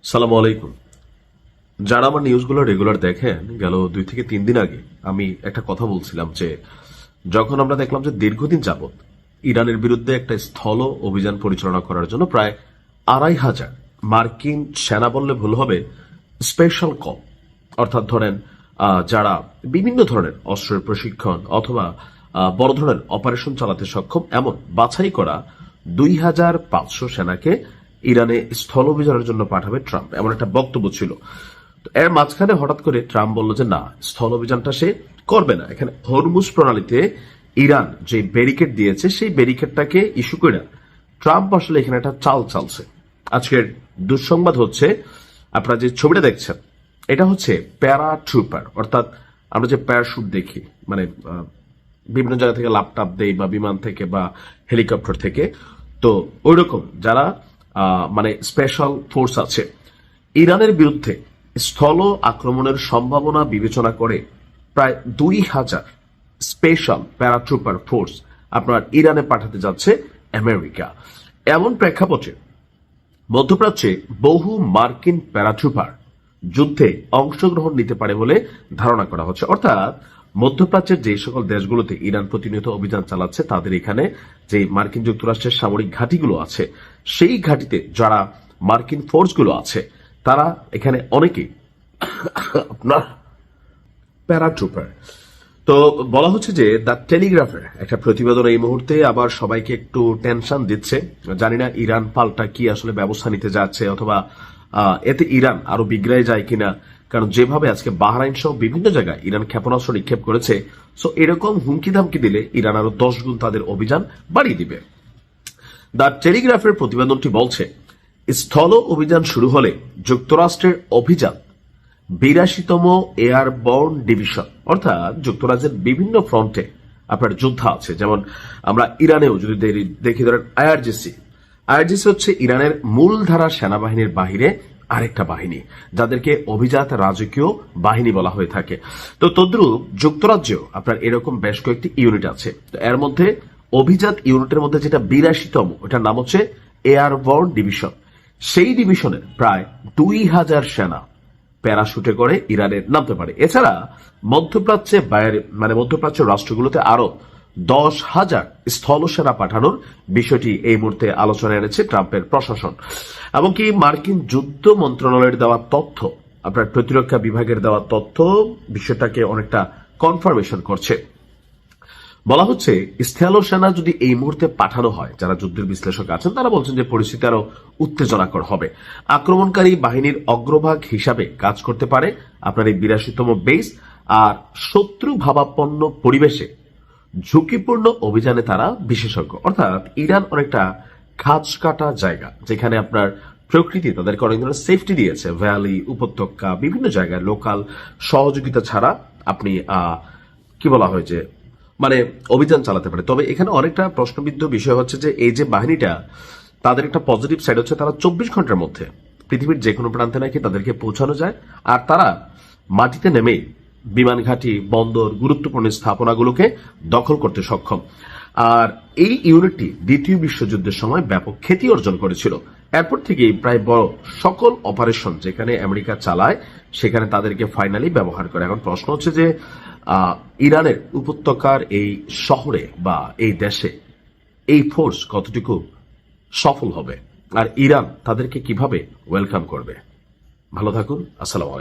সালাম আলাইকুম। যারা আমার নিউজগুলো রেগুলার দেখেন, গেল 2 থেকে 3 দিন আগে আমি একটা কথা বলছিলাম যে যখন আমরা দেখলাম যে দীর্ঘদিন যাবৎ ইরানের বিরুদ্ধে একটা স্থল অভিযান পরিচালনা করার জন্য প্রায় 2,500 মার্কিন সেনা বললে ভুল হবে, স্পেশাল কল অর্থাৎ ধরেন যারা বিভিন্ন ধরনের অস্ত্রের প্রশিক্ষণ অথবা বড় ধরনের অপারেশন চালাতে সক্ষম এমন বাছাই করা 2,500 সেনাকে ইরানে স্থল অভিযানের জন্য পাঠাবে ট্রাম্প, এমন একটা বক্তব্য ছিল। তো এর মাঝখানে হঠাৎ করে ট্রাম্প বলল যে না, স্থল অভিযানটা সে করবে না। এখানে হরমুজ প্রণালীতে ইরান যে ব্যারিকেড দিয়েছে সেই ব্যারিকেডটাকে ইস্যু করে ট্রাম্প আসলে এখানে একটা চাল চালছে। আজকের দুঃসংবাদ হচ্ছে, আপনারা যে ছবিটা দেখছেন এটা হচ্ছে প্যারাট্রুপার, অর্থাৎ আমরা যে প্যারাশুট দেখি, মানে বিভিন্ন জায়গা থেকে ল্যাপটপ দেই বা বিমান থেকে বা হেলিকপ্টার থেকে, তো ওইরকম যারা মানে স্পেশাল ফোর্স আছে ইরানের বিরুদ্ধে স্থল আক্রমণের সম্ভাবনা বিবেচনা করে প্রায় 2,000 স্পেশাল প্যারাট্রুপার ফোর্স আপনার ইরানে পাঠাতে যাচ্ছে আমেরিকা। এমন প্রেক্ষাপটে মধ্যপ্রাচ্যে বহু মার্কিন প্যারাট্রুপার যুদ্ধে অংশগ্রহণ নিতে পারে বলে ধারণা করা হচ্ছে। অর্থাৎ মধ্যপ্রাচ্যের যে সকল দেশগুলোতে ইরান প্রতিনিয়ত অভিযান চালাচ্ছে তাদের এখানে যে মার্কিন যুক্তরাষ্ট্রের সামরিক ঘাঁটিগুলো আছে সেই ঘাঁটিতে যারা মার্কিন ফোর্সগুলো আছে তারা এখানে অনেকেই আপনার প্যারাট্রুপার। তো বলা হচ্ছে যে দ্য টেলিগ্রাফের একটা প্রতিবেদন এই মুহূর্তে আবার সবাইকে একটু টেনশন দিচ্ছে। জানি না ইরান পাল্টা কি আসলে ব্যবস্থা নিতে যাচ্ছে, অথবা এতে ইরান আরো বিগড়ায় যায় কিনা, কারণ যেভাবে আজকে বাহরাইন সহ বিভিন্ন জায়গায় ইরান ক্ষেপণাস্ত্র নিক্ষেপ করেছে, সো এরকম হুমকি ধামকি দিলে ইরান আরো 10 গুণ তাদের অভিযান বাড়িয়ে দিবে। দ্য টেলিগ্রাফের প্রতিবেদনটি বলছে, স্থল অভিযান শুরু হলে যুক্তরাষ্ট্রের অভিযান 82তম এয়ারবর্ন ডিভিশন, অর্থাৎ যুক্তরাজ্যের বিভিন্ন ফ্রন্টে আপনার যোদ্ধা আছে। যেমন আমরা ইরানেও যদি দেখি, ধরেন আইআরজিসি হচ্ছে ইরানের মূলধারা সেনাবাহিনীর বাহিরে আরেকটা বাহিনী, যাদেরকে অভিজাত রাজকীয় বাহিনী বলা হয়ে থাকে। তো তদ্রুপ যুক্তরাজ্যেও আপনার এরকম বেশ কয়েকটি ইউনিট আছে। তো এর মধ্যে অভিজাত ইউনিটের মধ্যে যেটা 82তম, ওটার নাম হচ্ছে এয়ারবর্ন ডিভিশন। সেই ডিভিশনের প্রায় 2,000 সেনা প্যারাশুটে করে ইরানে নামতে পারে। এছাড়া মধ্যপ্রাচ্যে মধ্যপ্রাচ্যের রাষ্ট্রগুলোতে আরো 10,000 স্থল সেনা পাঠানোর বিষয়টি এই মুহূর্তে আলোচনায় এনেছে ট্রাম্পের প্রশাসন। এমনকি মার্কিন যুদ্ধ মন্ত্রণালয়ের দেওয়া তথ্য, আপনার প্রতিরক্ষা বিভাগের দেওয়া তথ্য বিষয়টাকে অনেকটা কনফার্মেশন করছে। বলা হচ্ছে স্থল সেনা যদি এই মুহূর্তে পাঠানো হয়, যারা যুদ্ধের বিশ্লেষক আছেন তারা বলছেন যে পরিস্থিতি আরো উত্তেজনাকর হবে। আক্রমণকারী বাহিনীর অগ্রভাগ হিসাবে কাজ করতে পারে আপনার এই 82তম বেস, আর শত্রু ভাবাপন্ন পরিবেশে ঝুঁকিপূর্ণ অভিযানে তারা বিশেষজ্ঞ। অর্থাৎ ইরান অনেকটা খাঁজ কাটা জায়গা, যেখানে আপনার প্রকৃতি তাদেরকে অনেক ধরনের সেফটি দিয়েছে, ভ্যালি, উপত্যকা, বিভিন্ন জায়গায় লোকাল সহযোগিতা ছাড়া আপনি কি বলা হয় যে অভিযান চালাতে পারে। তবে এখানে অনেকটা প্রশ্নবিদ্ধ বিষয় হচ্ছে যে এই যে বাহিনীটা, তাদের একটা পজিটিভ সাইড হচ্ছে তারা 24 ঘন্টার মধ্যে পৃথিবীর যে কোনো প্রান্তে নাকি তাদেরকে পৌঁছানো যায়, আর তারা মাটিতে নেমে বিমান ঘাঁটি, বন্দর, গুরুত্বপূর্ণ স্থাপনাগুলোকে দখল করতে সক্ষম। আর এই ইউনিটটি দ্বিতীয় বিশ্বযুদ্ধের সময় ব্যাপক খ্যাতি অর্জন করেছিল। এরপর থেকেই প্রায় বড় সকল অপারেশন যেখানে আমেরিকা চালায় সেখানে তাদেরকে ফাইনালি ব্যবহার করে। এখন প্রশ্ন হচ্ছে যে ইরানের উপত্যকার এই শহরে বা এই দেশে এই ফোর্স কতটুকু সফল হবে, আর ইরান তাদেরকে কিভাবে ওয়েলকাম করবে। ভালো থাকুন। আসসালামু আলাইকুম।